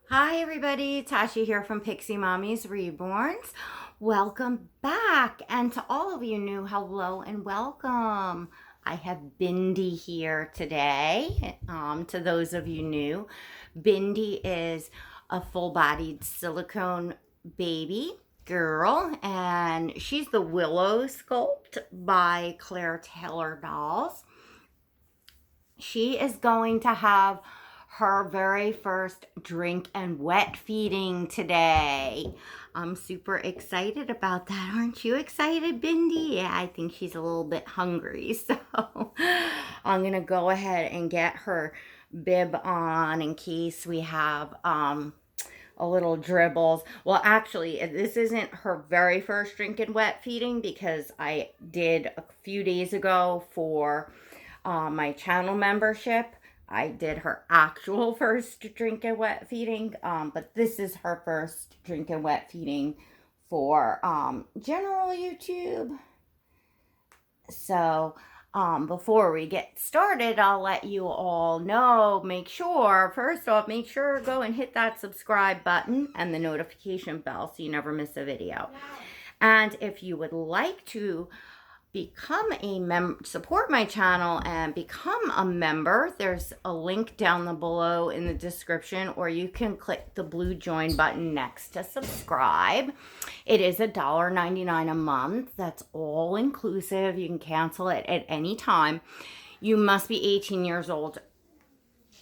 Hi everybody, Tasha here from Pixie Mommy's Reborns. Welcome back, and to all of you new, hello and welcome. I have Bindi here today. To those of you new, Bindi is a full-bodied silicone baby girl, and she's the Willow sculpt by Claire Taylor Dolls. She is going to have her very first drink and wet feeding today. I'm super excited about that. Aren't you excited, Bindi? Yeah, I think she's a little bit hungry. So I'm going to go ahead and get her bib on in case we have a little dribbles. Well, actually, this isn't her very first drink and wet feeding because I did a few days ago for my channel membership. I did her actual first drink and wet feeding, but this is her first drink and wet feeding for general YouTube. So before we get started, I'll let you all know, first off, make sure to go and hit that subscribe button and the notification bell so you never miss a video. And if you would like to support my channel and become a member, there's a link down below in the description, or you can click the blue join button next to subscribe. It is $1.99 a month. That's all inclusive. You can cancel it at any time. You must be 18 years old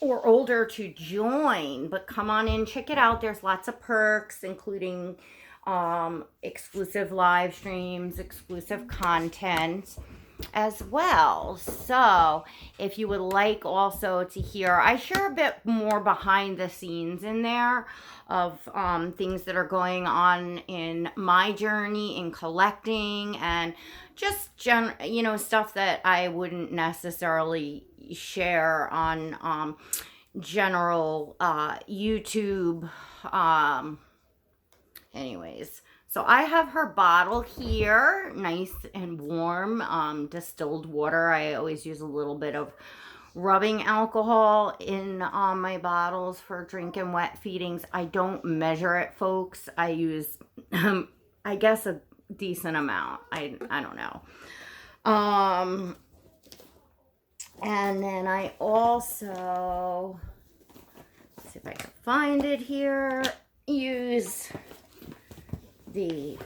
or older to join, but come on in, check it out. There's lots of perks, including exclusive live streams, exclusive content as well. So if you would like also to hear, I share a bit more behind the scenes in there of things that are going on in my journey in collecting, and just stuff that I wouldn't necessarily share on general YouTube. Anyways, so I have her bottle here, nice and warm, distilled water. I always use a little bit of rubbing alcohol in my bottles for drink and wet feedings. I don't measure it, folks. I use, I guess, a decent amount. I don't know. And then I also, let's see if I can find it here, use the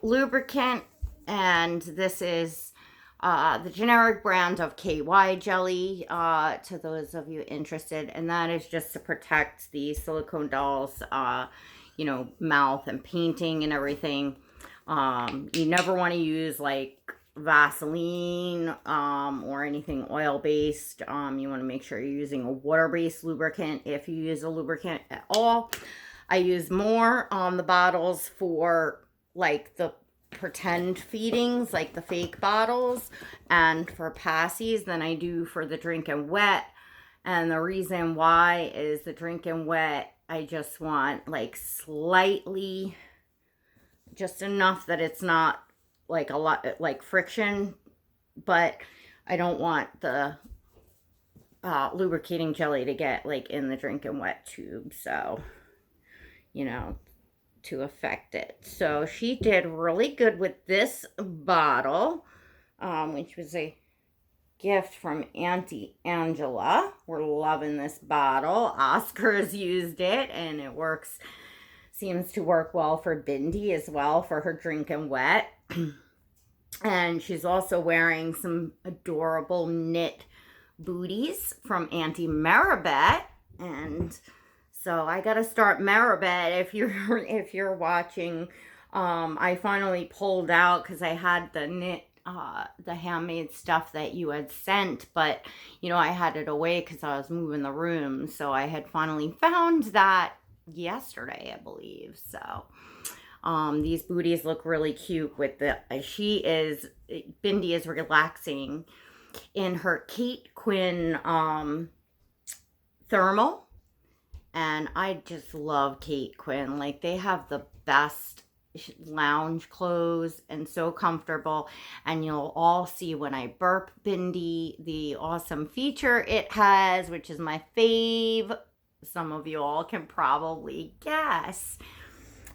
lubricant, and this is the generic brand of KY jelly, to those of you interested, and that is just to protect the silicone dolls, mouth and painting and everything. You never want to use like Vaseline or anything oil-based. You want to make sure you're using a water-based lubricant if you use a lubricant at all. I use more on the bottles for like the pretend feedings, like the fake bottles, and for passies than I do for the drink and wet. And the reason why is the drink and wet, I just want like slightly, just enough that it's not like a lot, like friction, but I don't want the lubricating jelly to get like in the drink and wet tube. So, to affect it. So she did really good with this bottle, which was a gift from Auntie Angela. We're loving this bottle. Oscar has used it, and it seems to work well for Bindi as well for her drink and wet. And she's also wearing some adorable knit booties from Auntie Maribet, and so I gotta start Maribet if you're watching. I finally pulled out because I had the knit, the handmade stuff that you had sent, but I had it away because I was moving the room. So I had finally found that yesterday, I believe. So these booties look really cute with the. Bindi is relaxing in her Kate Quinn thermal. And I just love Kate Quinn. Like, they have the best lounge clothes and so comfortable. And you'll all see when I burp Bindi the awesome feature it has, which is my fave some of you all can probably guess.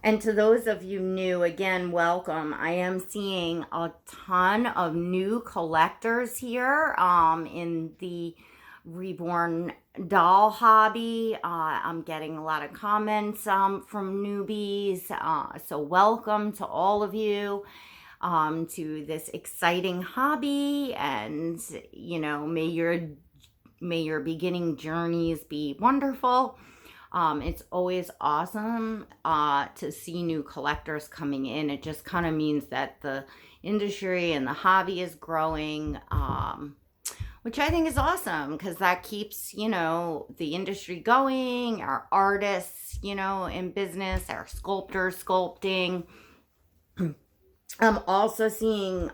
And to those of you new, again, welcome. I am seeing a ton of new collectors here in the reborn doll hobby. I'm getting a lot of comments from newbies. So welcome to all of you to this exciting hobby. And, you know, may your beginning journeys be wonderful. It's always awesome to see new collectors coming in. It just kind of means that the industry and the hobby is growing, which I think is awesome because that keeps, you know, the industry going, our artists, you know, in business, our sculptors sculpting. I'm also seeing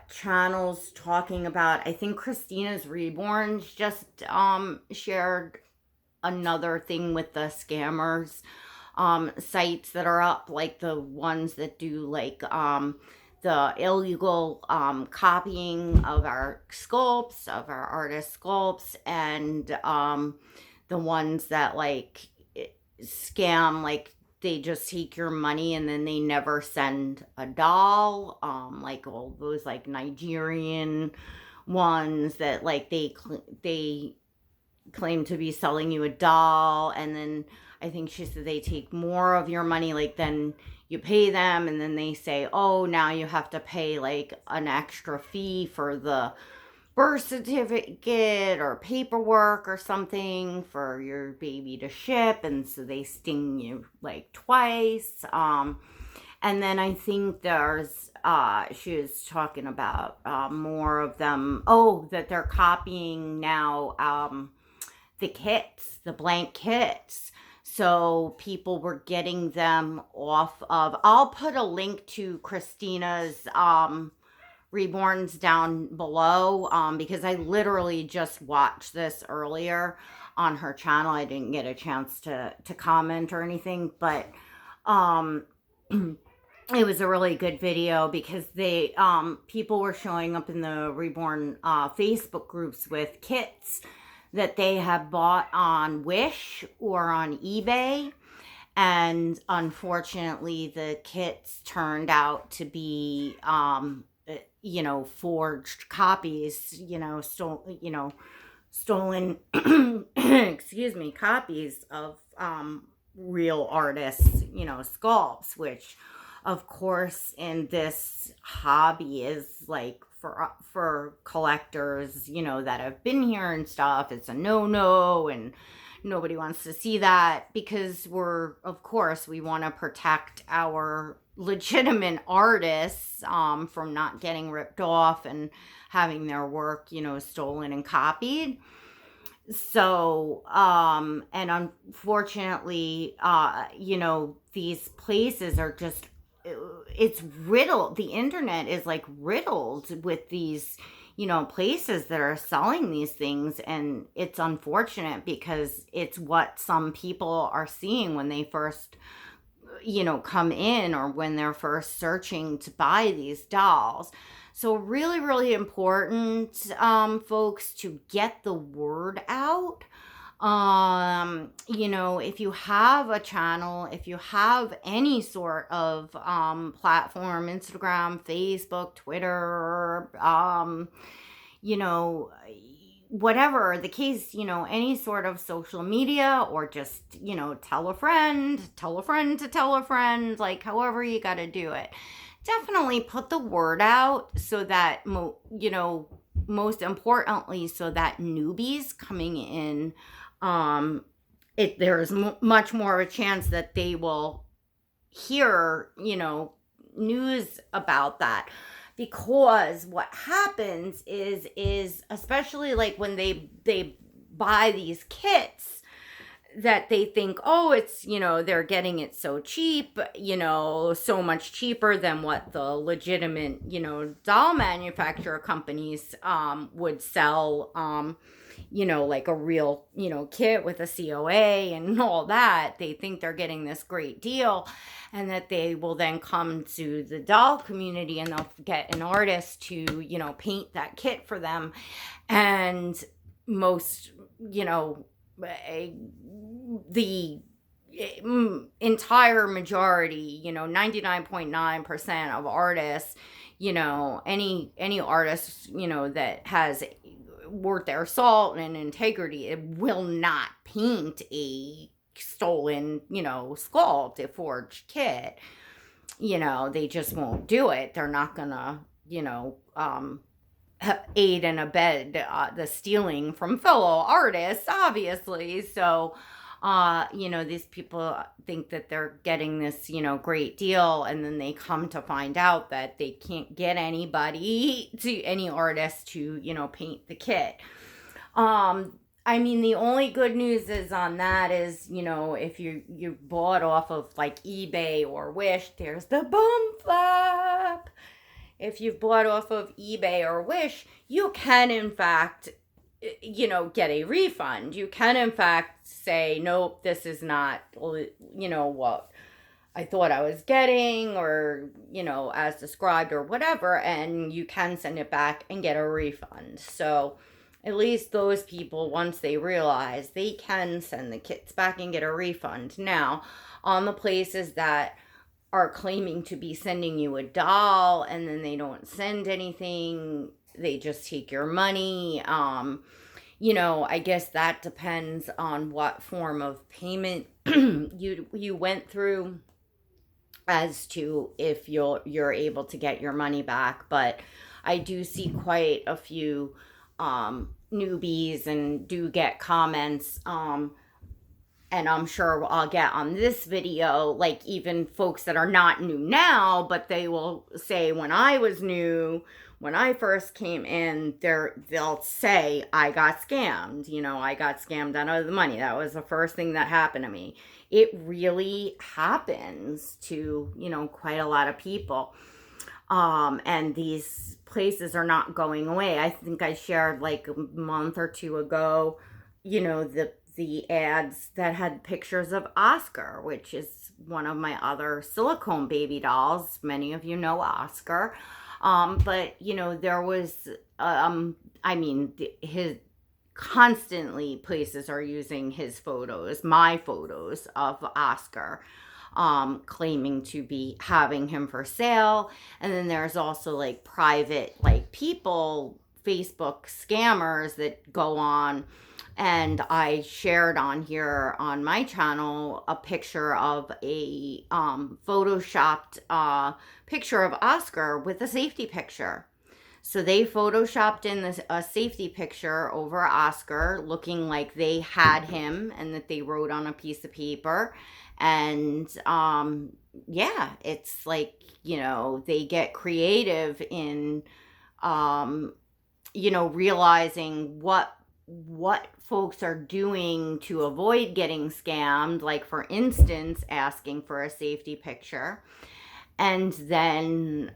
channels talking about, I think Christina's Reborn just shared another thing with the scammers sites that are up, like the ones that do like the illegal copying of our sculpts, of our artist sculpts, and the ones that like scam, like they just take your money and then they never send a doll, like all those like Nigerian ones that like they claim to be selling you a doll, and then I think she said they take more of your money, like then you pay them and then they say, oh, now you have to pay like an extra fee for the birth certificate or paperwork or something for your baby to ship, and so they sting you like twice. And then I think there's she was talking about more of them, that they're copying now the kits, the blank kits. So people were getting them off of, I'll put a link to Christina's Reborns down below because I literally just watched this earlier on her channel. I didn't get a chance to comment or anything, but it was a really good video because they people were showing up in the Reborn Facebook groups with kits that they have bought on Wish or on eBay, and unfortunately the kits turned out to be you know, forged copies, you know, stolen excuse me, copies of real artists, you know, sculpts, which of course in this hobby is like for collectors, you know, that have been here and stuff, it's a no-no, and nobody wants to see that because of course we want to protect our legitimate artists from not getting ripped off and having their work, you know, stolen and copied. So and unfortunately you know, these places are just, it's riddled. The internet is like riddled with these, you know, places that are selling these things, and it's unfortunate because it's what some people are seeing when they first, you know, come in or when they're first searching to buy these dolls. So really, really important, folks, to get the word out. You know, if you have a channel, if you have any sort of platform, Instagram, Facebook, Twitter, you know, whatever the case, you know, any sort of social media, or just, you know, tell a friend to tell a friend, like however you got to do it. Definitely put the word out so that, you know, most importantly, so that newbies coming in, there's much more of a chance that they will hear, you know, news about that. Because what happens is especially like when they buy these kits, that they think, oh, it's, you know, they're getting it so cheap, you know, so much cheaper than what the legitimate, you know, doll manufacturer companies would sell, you know, like a real, you know, kit with a COA and all that. They think they're getting this great deal, and that they will then come to the doll community and they'll get an artist to, you know, paint that kit for them. And most, you know, the entire majority, 99.9% of artists, any artist, that has worth their salt and integrity, it will not paint a stolen, sculpt, a forged kit. They just won't do it. They're not gonna, aid and abet the stealing from fellow artists, obviously. So, these people think that they're getting this, great deal, and then they come to find out that they can't get any artist to, paint the kit. The only good news is on that is, if you bought off of like eBay or Wish, there's the bum flap. If you've bought off of eBay or Wish, you can, in fact, get a refund. You can, in fact, say, nope, this is not, what I thought I was getting, or, as described or whatever, and you can send it back and get a refund. So at least those people, once they realize, they can send the kits back and get a refund. Now, on the places that are claiming to be sending you a doll and then they don't send anything, they just take your money. I guess that depends on what form of payment you went through as to if you're able to get your money back. But I do see quite a few newbies and do get comments, and I'm sure I'll get on this video, like even folks that are not new now, but they will say, when I was new, when I first came in, they'll say, I got scammed. I got scammed out of the money. That was the first thing that happened to me. It really happens to, quite a lot of people. And these places are not going away. I think I shared like a month or two ago, the ads that had pictures of Oscar, which is one of my other silicone baby dolls. Many of you know Oscar. But, there was, his constantly places are using his photos, my photos of Oscar, claiming to be having him for sale. And then there's also like private, like people, Facebook scammers that go on. And I shared on here on my channel a picture of a photoshopped picture of Oscar with a safety picture. So they photoshopped in a safety picture over Oscar, looking like they had him and that they wrote on a piece of paper. And it's like, they get creative in, realizing what folks are doing to avoid getting scammed, like for instance, asking for a safety picture, and then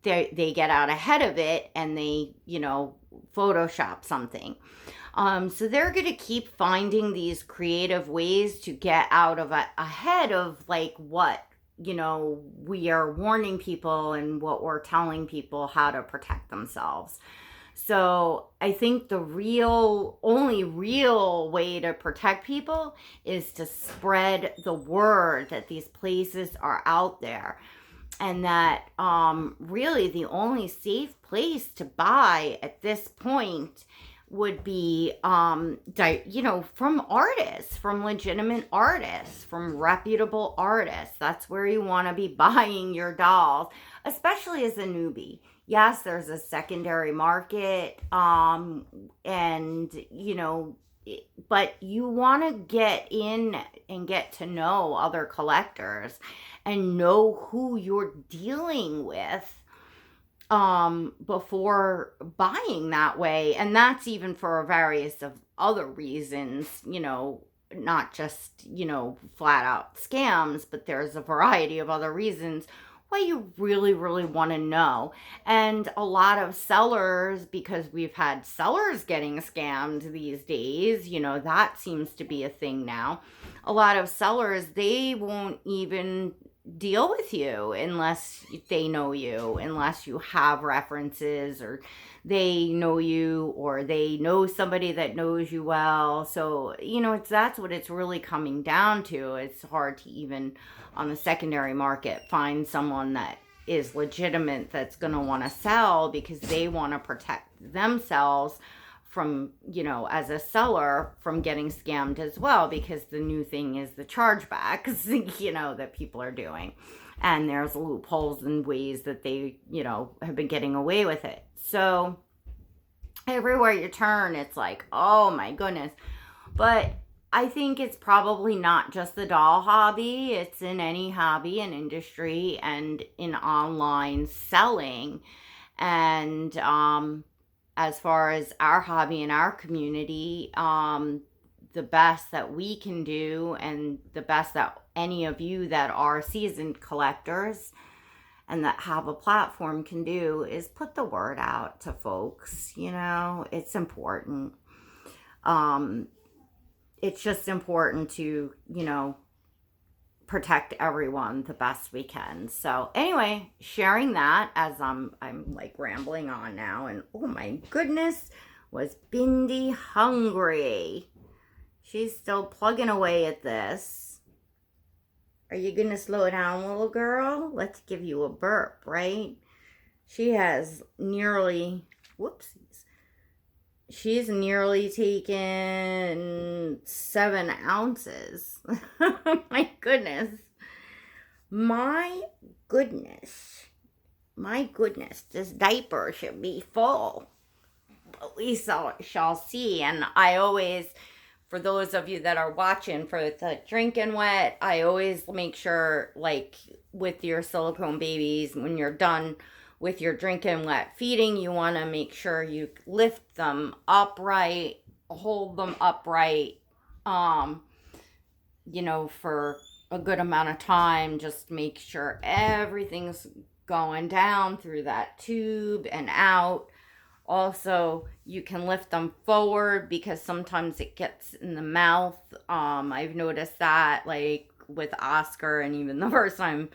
they get out ahead of it and they, Photoshop something. So they're going to keep finding these creative ways to get out of ahead of like what, we are warning people and what we're telling people how to protect themselves. So I think the only real way to protect people is to spread the word that these places are out there, and that really the only safe place to buy at this point would be, from artists, from legitimate artists, from reputable artists. That's where you want to be buying your dolls, especially as a newbie. Yes, there's a secondary market, but you want to get in and get to know other collectors and know who you're dealing with before buying that way. And that's even for various of other reasons, not just, flat out scams, but there's a variety of other reasons why you really, really want to know. And a lot of sellers, because we've had sellers getting scammed these days, that seems to be a thing now. A lot of sellers, they won't even deal with you unless they know you, unless you have references, or they know you, or they know somebody that knows you well. So, that's what it's really coming down to. It's hard to even on the secondary market find someone that is legitimate that's going to want to sell, because they want to protect themselves from, as a seller, from getting scammed as well, because the new thing is the chargebacks, that people are doing. And there's loopholes and ways that they, have been getting away with it. So everywhere you turn, it's like, oh my goodness. But I think it's probably not just the doll hobby. It's in any hobby and industry and in online selling. And, as far as our hobby and our community, the best that we can do, and the best that any of you that are seasoned collectors and that have a platform can do, is put the word out to folks. It's important. It's just important to, protect everyone the best we can. So anyway, sharing that as I'm like rambling on now. And oh my goodness, was Bindi hungry? She's still plugging away at this. Are you gonna slow down, little girl? Let's give you a burp, right? She has nearly, whoopsies. She's nearly taken 7 ounces. My goodness. My goodness. My goodness. This diaper should be full. But we shall see. And I always, for those of you that are watching for the drinking wet, I always make sure, like with your silicone babies, when you're done with your drinking wet feeding, you want to make sure you lift them upright, hold them upright, for a good amount of time. Just make sure everything's going down through that tube and out. Also, you can lift them forward because sometimes it gets in the mouth. I've noticed that, like with Oscar, and even the first time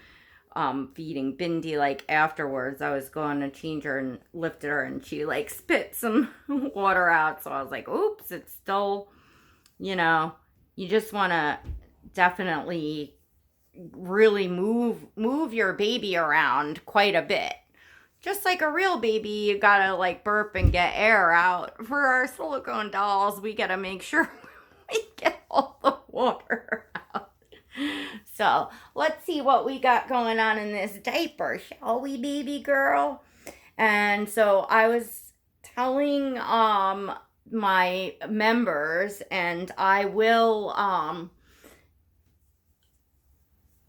feeding Bindi, like afterwards I was going to change her and lifted her and she like spit some water out. So I was like, oops, it's still, you just want to definitely really move your baby around quite a bit. Just like a real baby, you gotta like burp and get air out. For our silicone dolls, we gotta make sure we get all the water out. So let's see what we got going on in this diaper, shall we, baby girl? And so I was telling my members, and I will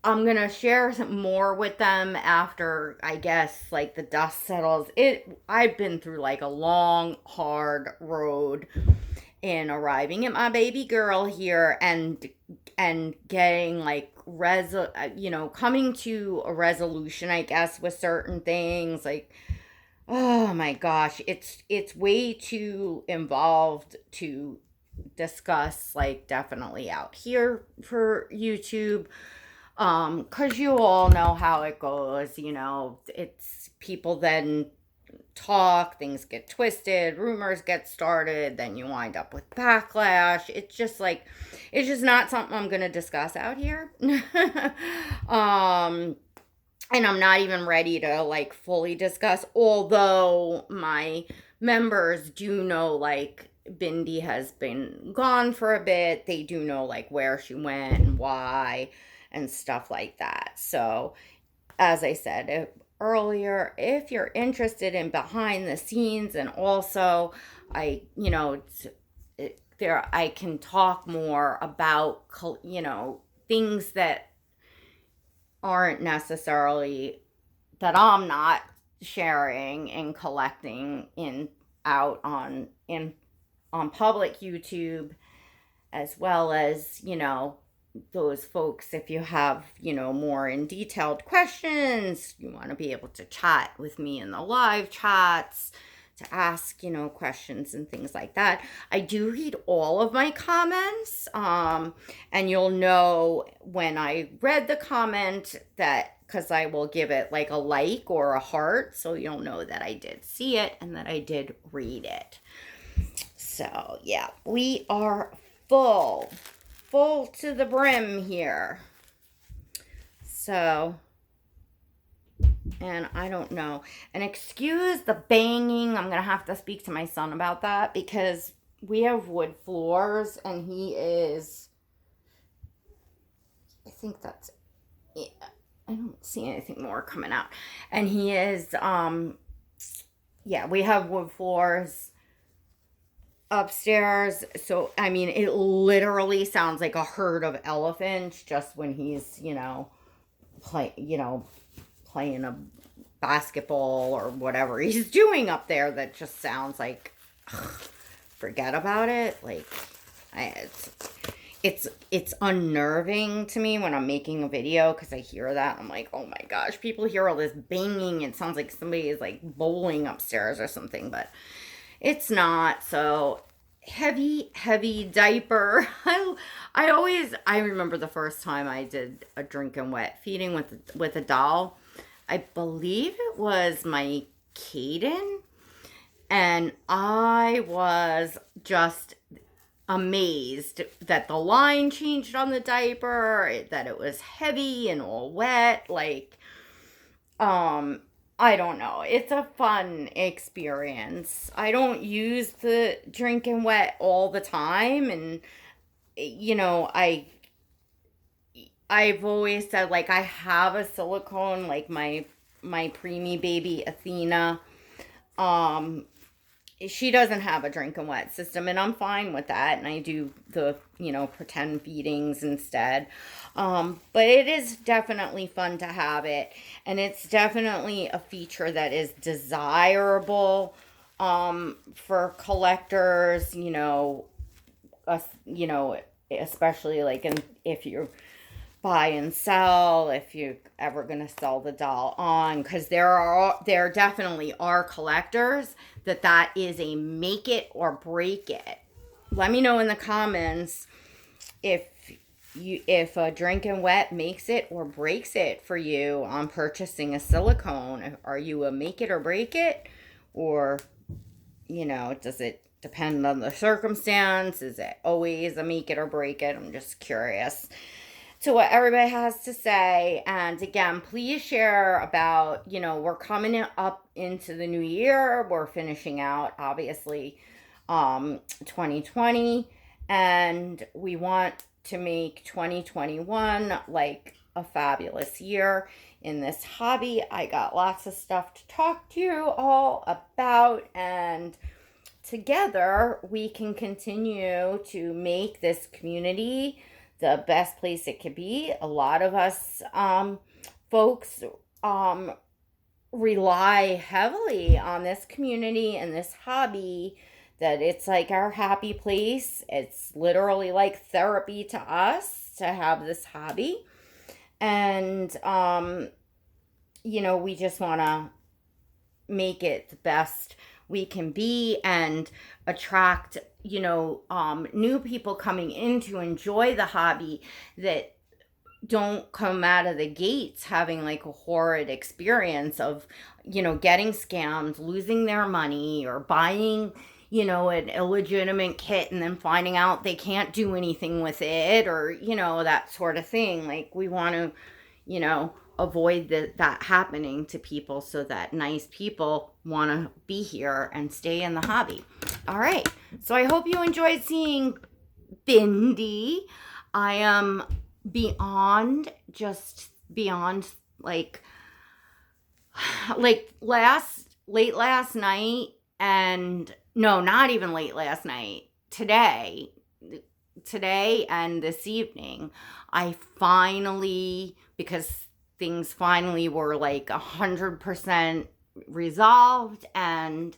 I'm gonna share some more with them after, I guess, like the dust settles. I've been through like a long, hard road in arriving at my baby girl here, and getting like coming to a resolution, I guess, with certain things. Like, oh my gosh, it's way too involved to discuss, like definitely out here for YouTube. Cause you all know how it goes, it's people then talk, things get twisted, rumors get started, then you wind up with backlash. It's just not something I'm going to discuss out here. And I'm not even ready to like fully discuss, although my members do know, like, Bindi has been gone for a bit. They do know like where she went and why and stuff like that. So as I said earlier, if you're interested in behind the scenes, and also I can talk more about things that aren't necessarily, that I'm not sharing and collecting on public YouTube, as well as those folks, if you have more in detailed questions, you want to be able to chat with me in the live chats to ask, you know, questions and things like that. I do read all of my comments, and you'll know when I read the comment that, because I will give it like a like or a heart, so you'll know that I did see it and that I did read it. So yeah, we are full to the brim here. So, and I don't know. And excuse the banging. I'm going to have to speak to my son about that because we have wood floors and he is, I think that's, yeah, I don't see anything more coming out. And he is, yeah, we have wood floors upstairs. So, I mean, it literally sounds like a herd of elephants just when he's, you know, playing a basketball or whatever he's doing up there. That just sounds like, forget about it. Like, it's unnerving to me when I'm making a video because I hear that. I'm like, oh my gosh, people hear all this banging. It sounds like somebody is like bowling upstairs or something, but it's not. So heavy diaper. I remember the first time I did a drink and wet feeding with a doll. I believe it was my Caden, and I was just amazed that the line changed on the diaper, that it was heavy and all wet. Like, I don't know. It's a fun experience. I don't use the drink and wet all the time, and you know, I've always said, like, I have a silicone, like my preemie baby Athena. She doesn't have a drink and wet system, and I'm fine with that. And I do the, you know, pretend feedings instead. But it is definitely fun to have it, and it's definitely a feature that is desirable for collectors. You know, especially like if you buy and sell, if you're ever gonna sell the doll on, because there definitely are collectors that is a make it or break it. Let me know in the comments if a drink and wet makes it or breaks it for you on purchasing a silicone. Are you a make it or break it, or, you know, does it depend on the circumstance? Is it always a make it or break it? I'm just curious to what everybody has to say. And again, please share about, you know, we're coming up into the new year. We're finishing out, obviously, 2020, and we want to make 2021 like a fabulous year in this hobby. I got lots of stuff to talk to you all about, and together we can continue to make this community the best place it could be. A lot of us folks rely heavily on this community and this hobby, that it's like our happy place. It's literally like therapy to us to have this hobby. And, you know, we just want to make it the best we can be and attract, you know, new people coming in to enjoy the hobby that don't come out of the gates having like a horrid experience of, you know, getting scammed, losing their money, or buying, you know, an illegitimate kit and then finding out they can't do anything with it, or, you know, that sort of thing. Like, we want to, you know, avoid that happening to people, so that nice people want to be here and stay in the hobby. All right. So I hope you enjoyed seeing Bindi. I am beyond like late last night, and no, not even late last night, today and this evening, I finally, because things finally were like 100% resolved, and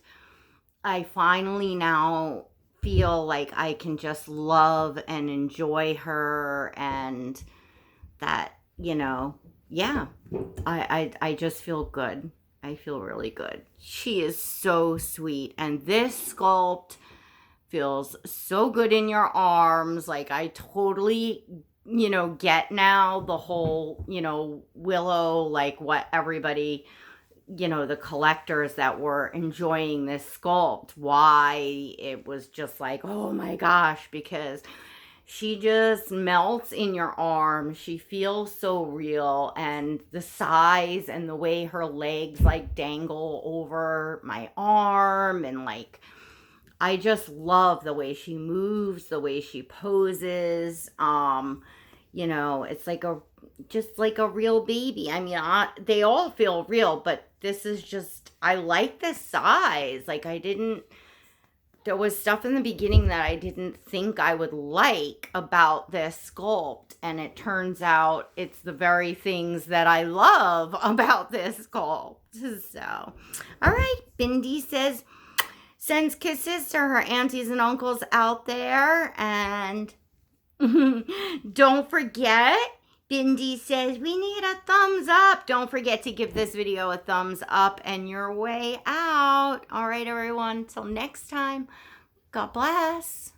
I finally now feel like I can just love and enjoy her, and that, you know, yeah, I just feel good. I feel really good. She is so sweet. And this sculpt feels so good in your arms. Like, I totally, you know, get now the whole, you know, Willow, like what everybody, you know, the collectors that were enjoying this sculpt, why it was just like, oh my gosh, because she just melts in your arm. She feels so real, and the size and the way her legs like dangle over my arm, and like, I just love the way she moves, the way she poses. You know, it's like just like a real baby. I mean, they all feel real, but this is just, I like this size. Like, there was stuff in the beginning that I didn't think I would like about this sculpt, and it turns out it's the very things that I love about this sculpt. So, all right, Bindi sends kisses to her aunties and uncles out there, and don't forget, Bindi says we need a thumbs up. Don't forget to give this video a thumbs up and your way out. All right, everyone. Till next time. God bless.